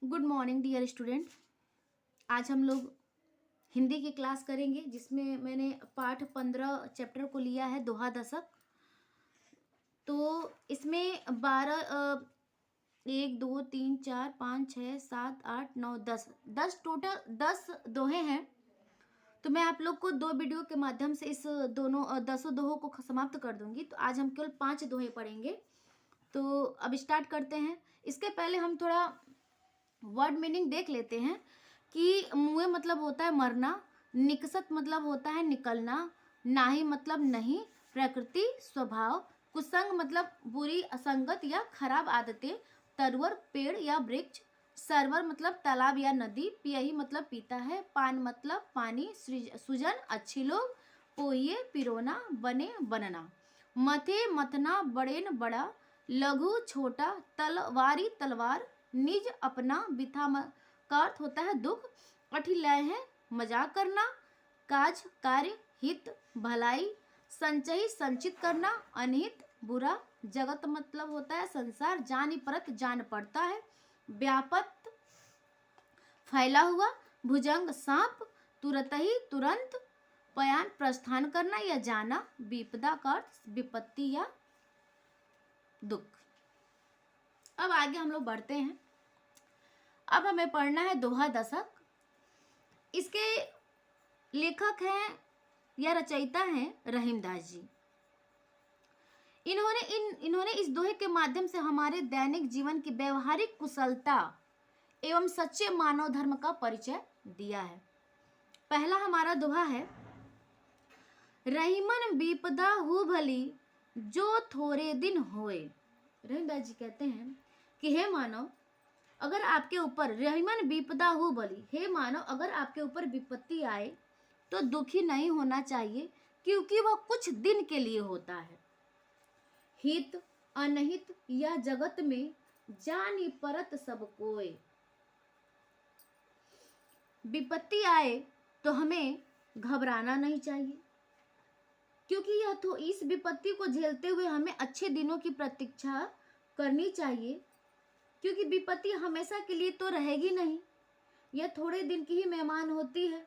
Good morning dear student. आज हम लोग हिंदी की क्लास करेंगे जिसमें मैंने पाठ 15 चैप्टर को लिया है दोहा दशक। तो इसमें 12 1 2 3 4 5 6 7 8 9 10 टोटल 10 दोहे हैं। तो मैं आप लोग को 2 वीडियो के माध्यम से इस दोनों 10 दोहों को समाप्त कर दूंगी। तो आज हम केवल 5 दोहे पढ़ेंगे। तो अब स्टार्ट करते हैं। इसके पहले हम थोड़ा वर्ड मीनिंग देख लेते हैं कि मुए मतलब होता है मरना, निकसत मतलब होता है निकलना, नाही मतलब नहीं, प्रकृति स्वभाव, कुसंग मतलब बुरी असंगत या खराब आदतें, तरवर पेड़ या वृक्ष, सरवर मतलब तालाब या नदी, पियही मतलब पीता है, पान मतलब पानी, सुजन अच्छी लोग, पोइए पिरोना, बने बनना, मथे मथना, बड़ेन बड़ा, लघु छोटा, तलवारी तलवार, निज अपना, बिथा का अर्थ होता है दुख, अठिलय है मजाक करना, काज कार्य, हित भलाई, संचयी संचित करना, अनहित बुरा, जगत मतलब होता है संसार, जानी परत जान पड़ता है, व्यापत फैला हुआ, भुजंग सांप, तुरत ही तुरंत, पयान प्रस्थान करना या जाना, विपदा का अर्थ विपत्ति या दुख। अब आगे हम लोग बढ़ते हैं। अब हमें पढ़ना है दोहा दशक। इसके लेखक हैं या रचयिता हैं रहीमदास जी। इन्होंने इस दोहे के माध्यम से हमारे दैनिक जीवन की व्यवहारिक कुशलता एवं सच्चे मानव धर्म का परिचय दिया है। पहला हमारा दोहा है, रहीमन विपदा हु भली जो थोड़े दिन होए। रहीमदास जी कहते हैं कि हे मानव, अगर आपके ऊपर रहीमन विपदा हु भली, हे मानव अगर आपके ऊपर विपत्ति आए तो दुखी नहीं होना चाहिए, क्योंकि वह कुछ दिन के लिए होता है। हित अनहित या जगत में जानी परत सब कोय। विपत्ति आए तो हमें घबराना नहीं चाहिए, क्योंकि यह तो इस विपत्ति को झेलते हुए हमें अच्छे दिनों की प्रतीक्षा करनी चाहिए, क्योंकि विपत्ति हमेशा के लिए तो रहेगी नहीं, यह थोड़े दिन की ही मेहमान होती है।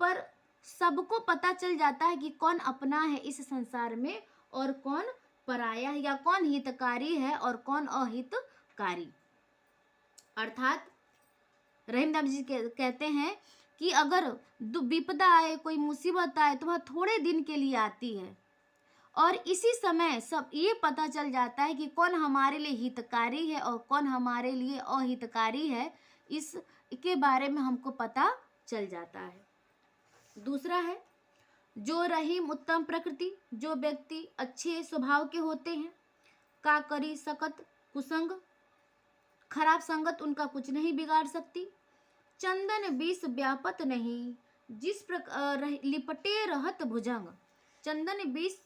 पर सबको पता चल जाता है कि कौन अपना है इस संसार में और कौन पराया है, या कौन हितकारी है और कौन अहितकारी। अर्थात रहीमदास जी कहते हैं कि अगर विपदा आए, कोई मुसीबत आए तो वह थोड़े दिन के लिए आती है, और इसी समय सब ये पता चल जाता है कि कौन हमारे लिए हितकारी है और कौन हमारे लिए अहितकारी है। इसके बारे में हमको पता चल जाता है। दूसरा है, जो रहीम उत्तम प्रकृति, जो व्यक्ति अच्छे स्वभाव के होते हैं, का करी सकत कुसंग, खराब संगत उनका कुछ नहीं बिगाड़ सकती, चंदन बीस व्यापत नहीं, जिस प्रकार लिपटे रहत भुजंग, चंदन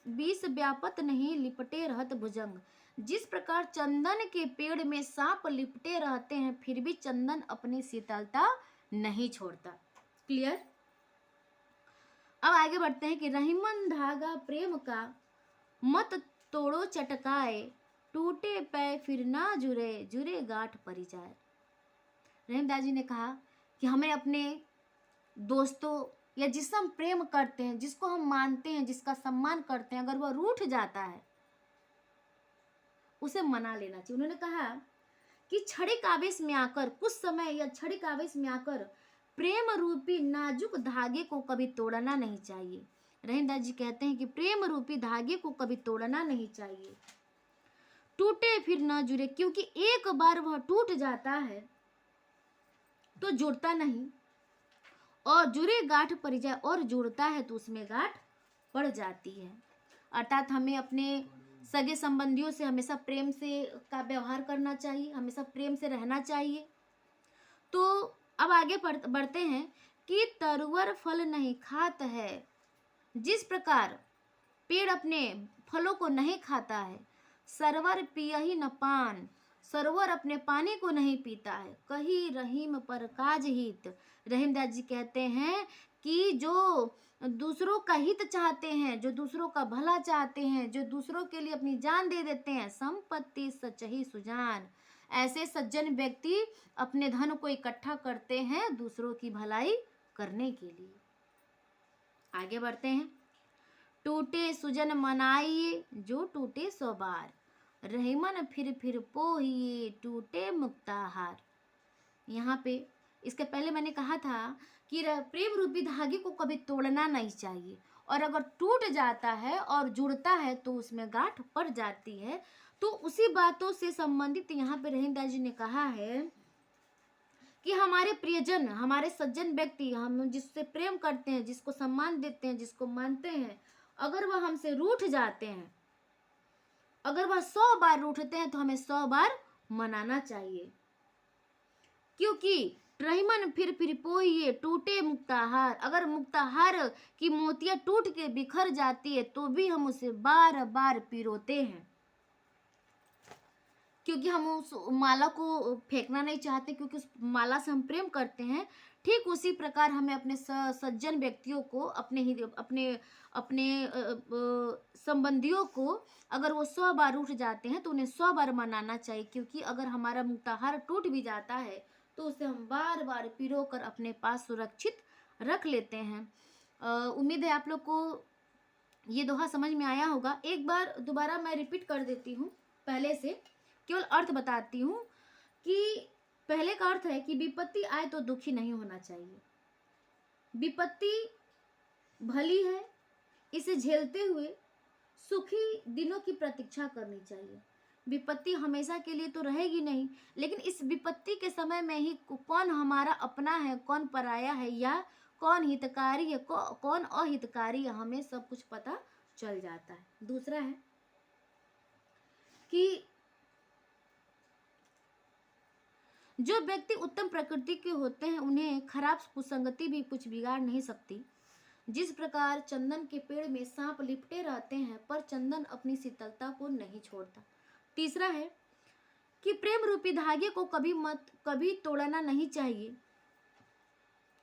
बीस व्यापत नहीं, लिपटे रहत भुजंग, जिस प्रकार चंदन के पेड़ में सांप लिपटे रहते हैं फिर भी चंदन अपनी शीतलता नहीं छोड़ता। क्लियर। अब आगे बढ़ते हैं कि रहीमन धागा प्रेम का, मत तोड़ो चटकाए, टूटे पै फिर ना जुरे, जुरे गांठ परी जाए। रहीमदास जी ने कहा कि हमें अपने दोस्तों या जिससे हम प्रेम करते हैं, जिसको हम मानते हैं, जिसका सम्मान करते हैं, अगर वह रूठ जाता है उसे मना लेना चाहिए। उन्होंने कहा कि क्षणिक आवेश में आकर, कुछ समय या क्षणिक आवेश में आकर प्रेम रूपी नाजुक धागे को कभी तोड़ना नहीं चाहिए। रहीमदास जी कहते हैं कि प्रेम रूपी धागे को कभी तोड़ना नहीं चाहिए, टूटे फिर ना जुड़े, क्योंकि एक बार वह टूट जाता है तो जुड़ता नहीं, और जुड़े गांठ पड़ जाए, और जुड़ता है तो उसमें गांठ पड़ जाती है। अर्थात हमें अपने सगे संबंधियों से हमेशा प्रेम से का व्यवहार करना चाहिए, हमेशा प्रेम से रहना चाहिए। तो अब आगे बढ़ते हैं कि तरुवर फल नहीं खात है, जिस प्रकार पेड़ अपने फलों को नहीं खाता है, सरवर पियही न पान, सरोवर अपने पानी को नहीं पीता है, कही रहीम पर काज हित। रहीमदास जी कहते हैं कि जो दूसरों का हित चाहते हैं, जो दूसरों का भला चाहते हैं, जो दूसरों के लिए अपनी जान दे देते हैं, संपत्ति सचही सुजान, ऐसे सज्जन व्यक्ति अपने धन को इकट्ठा करते हैं दूसरों की भलाई करने के लिए। आगे बढ़ते हैं। टूटे सुजन मनाइए जो टूटे सौ बार, रहीमन फिर पोहिए टूटे मुक्ताहार। यहाँ पे इसके पहले मैंने कहा था कि प्रेम रूपी धागे को कभी तोड़ना नहीं चाहिए, और अगर टूट जाता है और जुड़ता है तो उसमें गांठ पड़ जाती है। तो उसी बातों से संबंधित यहाँ पे रहीमदास जी ने कहा है कि हमारे प्रियजन, हमारे सज्जन व्यक्ति, हम जिससे प्रेम करते हैं, जिसको सम्मान देते हैं, जिसको मानते हैं, अगर वह हमसे रूठ जाते हैं, अगर वह 100 बार रूठते हैं तो हमें 100 बार मनाना चाहिए, क्योंकि रहीमन फिर पोइए टूटे मुक्ताहार। अगर मुक्ताहार की मोतियां टूट के बिखर जाती है तो भी हम उसे बार बार पिरोते हैं, क्योंकि हम उस माला को फेंकना नहीं चाहते, क्योंकि उस माला से हम प्रेम करते हैं। ठीक उसी प्रकार हमें अपने सज्जन व्यक्तियों को, अपने संबंधियों को अगर वो 100 बार उठ जाते हैं तो उन्हें 100 बार मनाना चाहिए, क्योंकि अगर हमारा मुक्ताहार टूट भी जाता है तो उसे हम बार बार पिरो कर अपने पास सुरक्षित रख लेते हैं। उम्मीद है आप लोग को ये दोहा समझ में आया होगा। एक बार दोबारा मैं रिपीट कर देती हूँ, पहले से केवल अर्थ बताती हूँ कि पहले का अर्थ है कि विपत्ति आए तो दुखी नहीं होना चाहिए। विपत्ति भली है, इसे झेलते हुए सुखी दिनों की प्रतीक्षा करनी चाहिए। विपत्ति हमेशा के लिए तो रहेगी नहीं, लेकिन इस विपत्ति के समय में ही कौन हमारा अपना है, कौन पराया है, या कौन हितकारी है, कौन अहितकारी है, हमें सब कुछ पता चल जाता है। दूसरा है कि जो व्यक्ति उत्तम प्रकृति के होते हैं उन्हें खराब कुसंगति भी कुछ बिगाड़ नहीं सकती। जिस प्रकार चंदन के पेड़ में सांप लिपटे रहते हैं पर चंदन अपनी शीतलता को नहीं छोड़ता। तीसरा है कि प्रेम रूपी धागे को कभी तोड़ना नहीं चाहिए।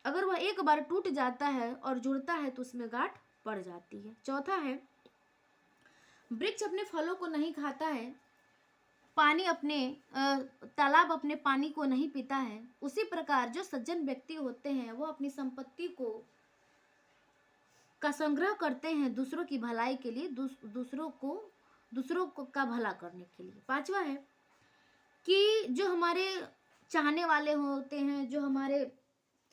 अगर वह एक बार टूट जाता है और जुड़ता है तो उसमें गांठ पड़ जाती है। चौथा है, वृक्ष अपने फलों को नहीं खाता है, तालाब अपने पानी को नहीं पीता है, उसी प्रकार जो सज्जन व्यक्ति होते हैं वो अपनी संपत्ति का संग्रह करते हैं दूसरों की भलाई के लिए, दूसरों को का भला करने के लिए। पांचवा है कि जो हमारे चाहने वाले होते हैं, जो हमारे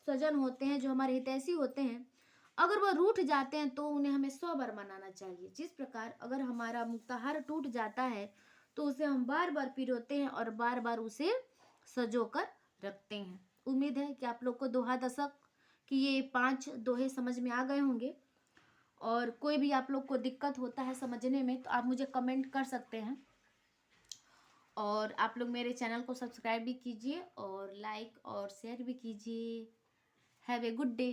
सज्जन होते हैं, जो हमारे हितैषी होते हैं, अगर वह रूठ जाते हैं तो उन्हें हमें 100 बार मनाना चाहिए। जिस प्रकार अगर हमारा मुक्ताहार टूट जाता है तो उसे हम बार बार पिरोते हैं और बार बार उसे सजो कर रखते हैं। उम्मीद है कि आप लोग को दोहा दशक की ये 5 दोहे समझ में आ गए होंगे, और कोई भी आप लोग को दिक्कत होता है समझने में तो आप मुझे कमेंट कर सकते हैं, और आप लोग मेरे चैनल को सब्सक्राइब भी कीजिए और लाइक और शेयर भी कीजिए। Have a good day.